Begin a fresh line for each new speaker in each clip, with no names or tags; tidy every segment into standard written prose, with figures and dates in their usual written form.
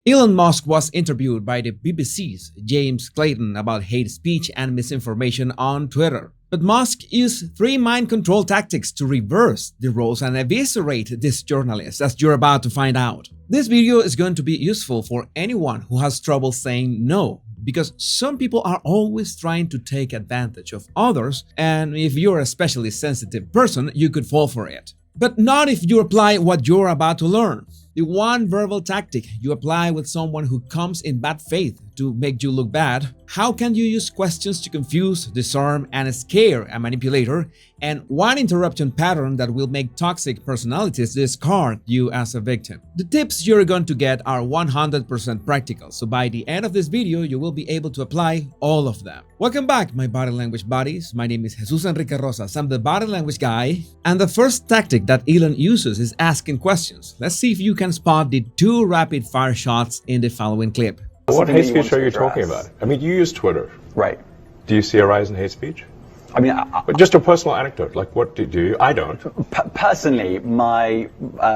Elon Musk was interviewed by the BBC's James Clayton about hate speech and misinformation on Twitter. But Musk used three mind control tactics to reverse the roles and eviscerate this journalist, as you're about to find out. This video is going to be useful for anyone who has trouble saying no, because some people are always trying to take advantage of others, and if you're a especially sensitive person, you could fall for it. But not if you apply what you're about to learn. The one verbal tactic you apply with someone who comes in bad faith to make you look bad. How can you use questions to confuse, disarm, and scare a manipulator? And one interruption pattern that will make toxic personalities discard you as a victim. The tips you're going to get are 100% practical, so by the end of this video, you will be able to apply all of them. Welcome back, my body language buddies. My name is Jesus Enrique Rosas. I'm the body language guy. And the first tactic that Elon uses is asking questions. Let's see if you can spot the two rapid fire shots in the following clip.
What hate speech are you talking about? I mean, you use Twitter.
Right.
Do you see a rise in hate speech?
I mean,
But just a personal anecdote, like what do you? I don't.
Personally,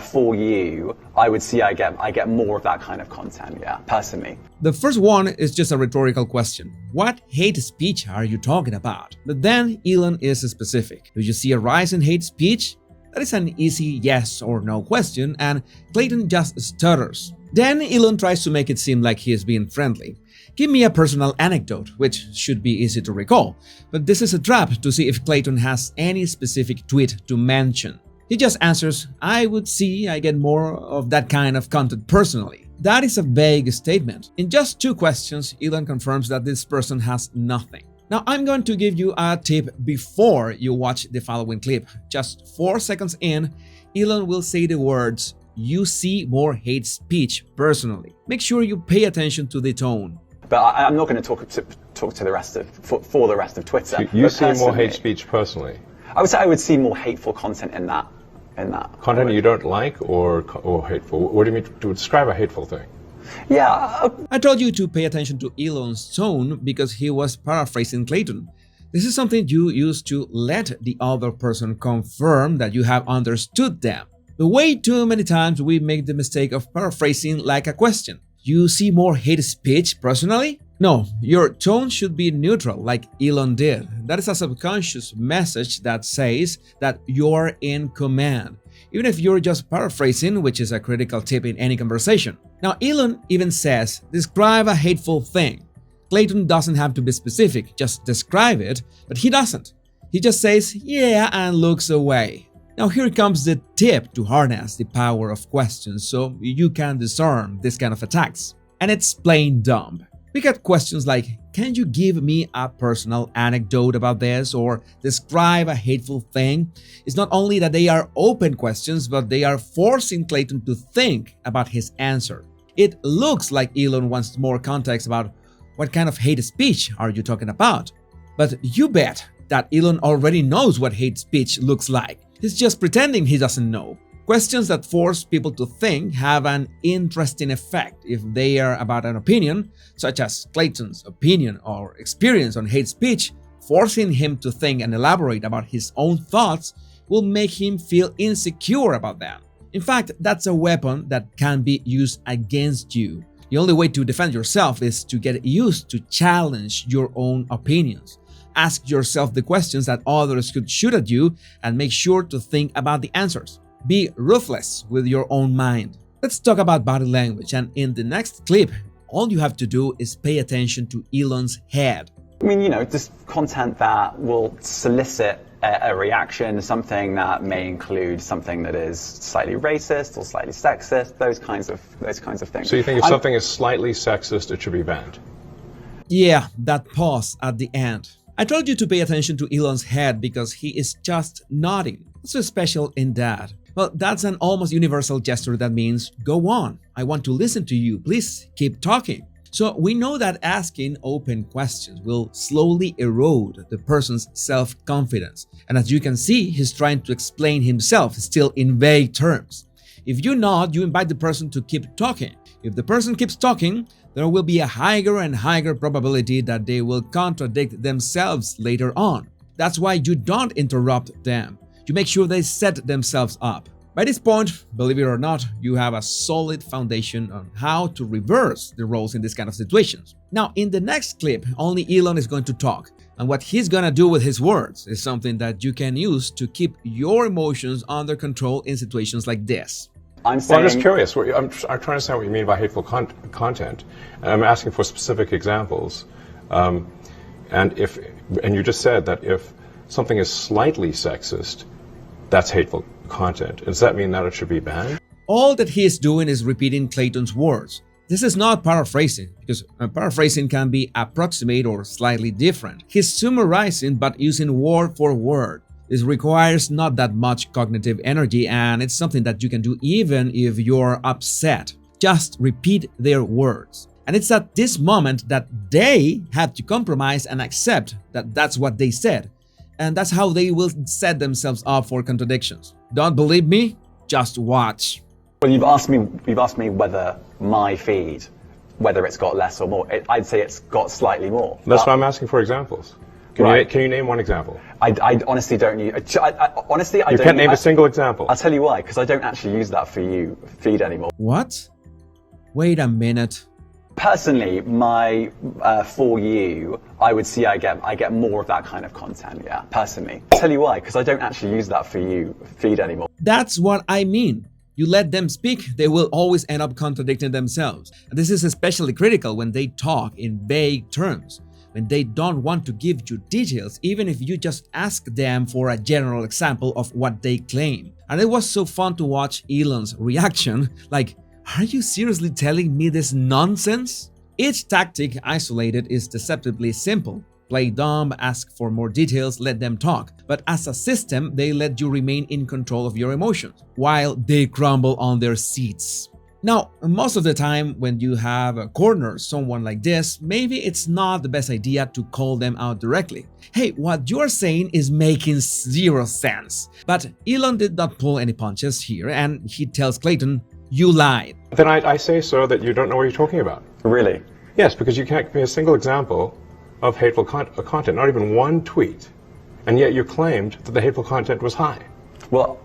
for you, I would see I get more of that kind of content, yeah, personally.
The first one is just a rhetorical question. What hate speech are you talking about? But then Elon is specific. Do you see a rise in hate speech? That is an easy yes or no question, and Clayton just stutters. Then Elon tries to make it seem like he is being friendly. Give me a personal anecdote, which should be easy to recall, but this is a trap to see if Clayton has any specific tweet to mention. He just answers, I would see I get more of that kind of content personally. That is a vague statement. In just two questions, Elon confirms that this person has nothing. Now, I'm going to give you a tip before you watch the following clip. Just 4 seconds in, Elon will say the words, you see more hate speech personally. Make sure you pay attention to the tone.
But I'm not going to talk to the rest of for the rest of Twitter.
You see more hate speech personally.
I would say I would see more hateful content in that.
Content you don't like or hateful. What do you mean to describe a hateful thing?
Yeah.
I told you to pay attention to Elon's tone because he was paraphrasing Clayton. This is something you use to let the other person confirm that you have understood them. But way too many times we make the mistake of paraphrasing like a question. You see more hate speech personally? No, your tone should be neutral like Elon did. That is a subconscious message that says that you're in command, even if you're just paraphrasing, which is a critical tip in any conversation. Now, Elon even says, describe a hateful thing. Clayton doesn't have to be specific, just describe it, but he doesn't. He just says, yeah, and looks away. Now here comes the tip to harness the power of questions so you can disarm this kind of attacks. And it's plain dumb. We get questions like, can you give me a personal anecdote about this or describe a hateful thing? It's not only that they are open questions, but they are forcing Clayton to think about his answer. It looks like Elon wants more context about what kind of hate speech are you talking about. But you bet that Elon already knows what hate speech looks like. He's just pretending he doesn't know. Questions that force people to think have an interesting effect if they are about an opinion, such as Clayton's opinion or experience on hate speech. Forcing him to think and elaborate about his own thoughts will make him feel insecure about them. In fact, that's a weapon that can be used against you. The only way to defend yourself is to get used to challenge your own opinions. Ask yourself the questions that others could shoot at you and make sure to think about the answers. Be ruthless with your own mind. Let's talk about body language, and in the next clip, all you have to do is pay attention to Elon's head.
I mean, just content that will solicit a reaction, something that may include something that is slightly racist or slightly sexist, those kinds of things.
So you think if something is slightly sexist, it should be banned?
Yeah, that pause at the end. I told you to pay attention to Elon's head because he is just nodding. What's so special in that? Well, that's an almost universal gesture that means, go on, I want to listen to you, please keep talking. So we know that asking open questions will slowly erode the person's self-confidence. And as you can see, he's trying to explain himself still in vague terms. If you nod, you invite the person to keep talking. If the person keeps talking, there will be a higher and higher probability that they will contradict themselves later on. That's why you don't interrupt them. You make sure they set themselves up. By this point, believe it or not, you have a solid foundation on how to reverse the roles in this kind of situations. Now, in the next clip, only Elon is going to talk, and what he's gonna do with his words is something that you can use to keep your emotions under control in situations like this.
I'm just curious. I'm trying to understand what you mean by hateful content. And I'm asking for specific examples. And you just said that if something is slightly sexist, that's hateful content. Does that mean that it should be banned?
All that he is doing is repeating Clayton's words. This is not paraphrasing, because paraphrasing can be approximate or slightly different. He's summarizing but using word for word. This requires not that much cognitive energy, and it's something that you can do even if you're upset. Just repeat their words. And it's at this moment that they have to compromise and accept that that's what they said. And that's how they will set themselves up for contradictions. Don't believe me? Just watch.
Well, you've asked me whether my feed, whether it's got less or more. I'd say it's got slightly more.
That's why I'm asking for examples. Can you name one example?
I honestly don't use. Honestly, I
You
don't.
can't name a single example.
I'll tell you why. Because I don't actually use that for you feed anymore.
What? Wait a minute.
Personally, my for you, I would see I get more of that kind of content. Yeah, personally. I'll tell you why. Because I don't actually use that for you feed anymore.
That's what I mean. You let them speak, they will always end up contradicting themselves. And this is especially critical when they talk in vague terms, when they don't want to give you details, even if you just ask them for a general example of what they claim. And it was so fun to watch Elon's reaction, like, are you seriously telling me this nonsense? Each tactic isolated is deceptively simple. Play dumb, ask for more details, let them talk. But as a system, they let you remain in control of your emotions, while they crumble on their seats. Now, most of the time when you have cornered someone like this, maybe it's not the best idea to call them out directly. Hey, what you're saying is making zero sense. But Elon did not pull any punches here, and he tells Clayton, you lied.
Then I say so that you don't know what you're talking about.
Really?
Yes, because you can't give me a single example of hateful content, not even one tweet, and yet you claimed that the hateful content was high.
Well,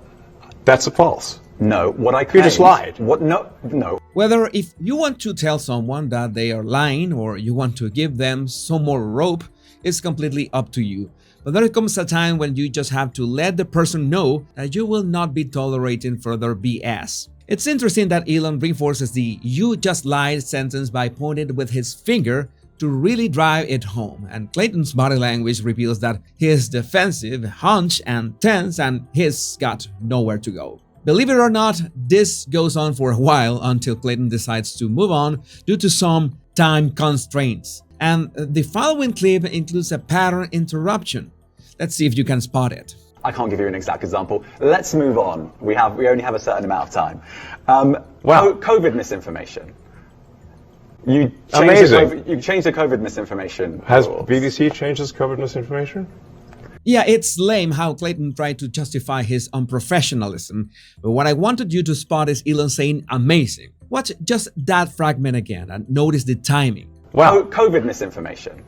that's false.
No, what I claimed...
You just lied.
What? No.
Whether if you want to tell someone that they are lying or you want to give them some more rope is completely up to you. But there comes a time when you just have to let the person know that you will not be tolerating further BS. It's interesting that Elon reinforces the "you just lied" sentence by pointing with his finger to really drive it home, and Clayton's body language reveals that he's defensive, hunched and tense, and he's got nowhere to go. Believe it or not, this goes on for a while until Clayton decides to move on due to some time constraints. And the following clip includes a pattern interruption. Let's see if you can spot it.
I can't give you an exact example. Let's move on. We only have a certain amount of time. COVID misinformation. You changed the COVID misinformation.
Has BBC changed its COVID misinformation?
Yeah, it's lame how Clayton tried to justify his unprofessionalism, but what I wanted you to spot is Elon saying amazing. Watch just that fragment again and notice the timing.
Wow. COVID misinformation.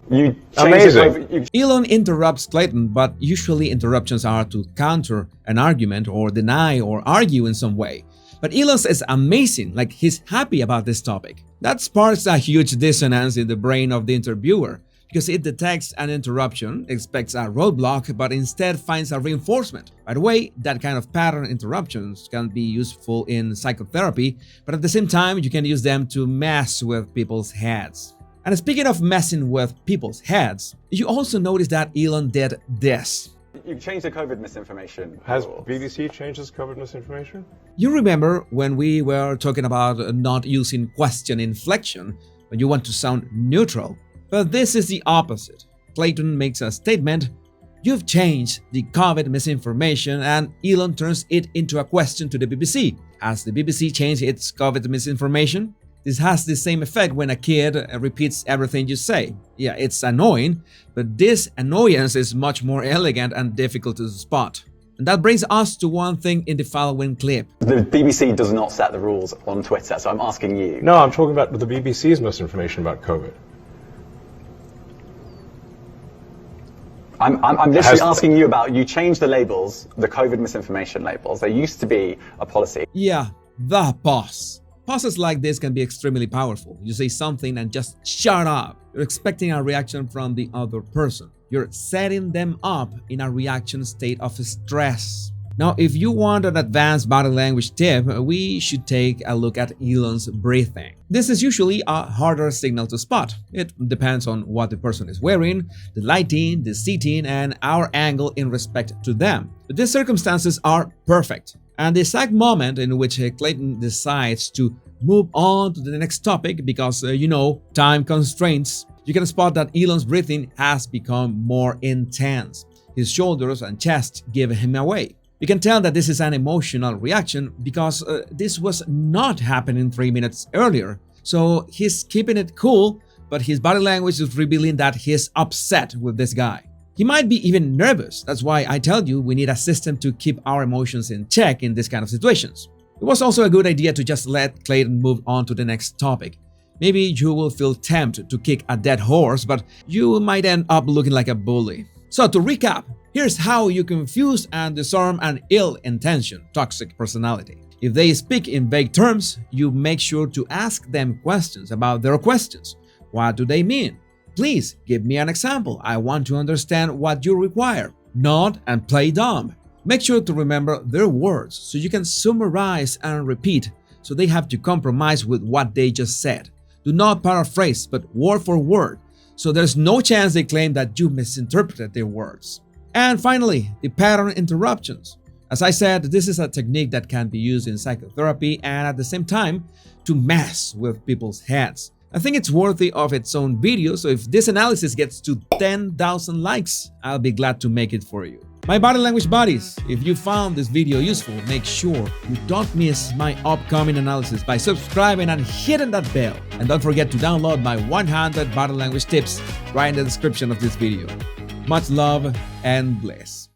Elon
interrupts Clayton, but usually interruptions are to counter an argument or deny or argue in some way. But Elon says amazing, like he's happy about this topic. That sparks a huge dissonance in the brain of the interviewer, because it detects an interruption, expects a roadblock, but instead finds a reinforcement. By the way, that kind of pattern interruptions can be useful in psychotherapy, but at the same time, you can use them to mess with people's heads. And speaking of messing with people's heads, you also notice that Elon did this.
You've changed the COVID misinformation.
Has BBC changed its COVID misinformation?
You remember when we were talking about not using question inflection when you want to sound neutral? But this is the opposite. Clayton makes a statement, you've changed the COVID misinformation, and Elon turns it into a question to the BBC. Has the BBC changed its COVID misinformation? This has the same effect when a kid repeats everything you say. Yeah, it's annoying, but this annoyance is much more elegant and difficult to spot. And that brings us to one thing in the following clip.
The BBC does not set the rules on Twitter, so I'm asking you.
No, I'm talking about the BBC's misinformation about COVID.
I'm literally asking you about, you changed the labels, the COVID misinformation labels. There used to be a policy.
Yeah, the pause. Pauses like this can be extremely powerful. You say something and just shut up. You're expecting a reaction from the other person. You're setting them up in a reaction state of stress. Now, if you want an advanced body language tip, we should take a look at Elon's breathing. This is usually a harder signal to spot. It depends on what the person is wearing, the lighting, the seating, and our angle in respect to them. But these circumstances are perfect. And the exact moment in which Clayton decides to move on to the next topic because, time constraints, you can spot that Elon's breathing has become more intense. His shoulders and chest give him away. You can tell that this is an emotional reaction because this was not happening 3 minutes earlier. So he's keeping it cool, but his body language is revealing that he's upset with this guy. He might be even nervous. That's why I tell you we need a system to keep our emotions in check in this kind of situations. It was also a good idea to just let Clayton move on to the next topic. Maybe you will feel tempted to kick a dead horse, but you might end up looking like a bully. So to recap, here's how you confuse and disarm an ill-intentioned toxic personality. If they speak in vague terms, you make sure to ask them questions about their questions. What do they mean? Please give me an example. I want to understand what you require. Nod and play dumb. Make sure to remember their words so you can summarize and repeat, so they have to compromise with what they just said. Do not paraphrase, but word for word, so there's no chance they claim that you misinterpreted their words. And finally, the pattern interruptions. As I said, this is a technique that can be used in psychotherapy and at the same time to mess with people's heads. I think it's worthy of its own video, so if this analysis gets to 10,000 likes, I'll be glad to make it for you. My body language buddies, if you found this video useful, make sure you don't miss my upcoming analysis by subscribing and hitting that bell. And don't forget to download my 100 body language tips right in the description of this video. Much love and bliss.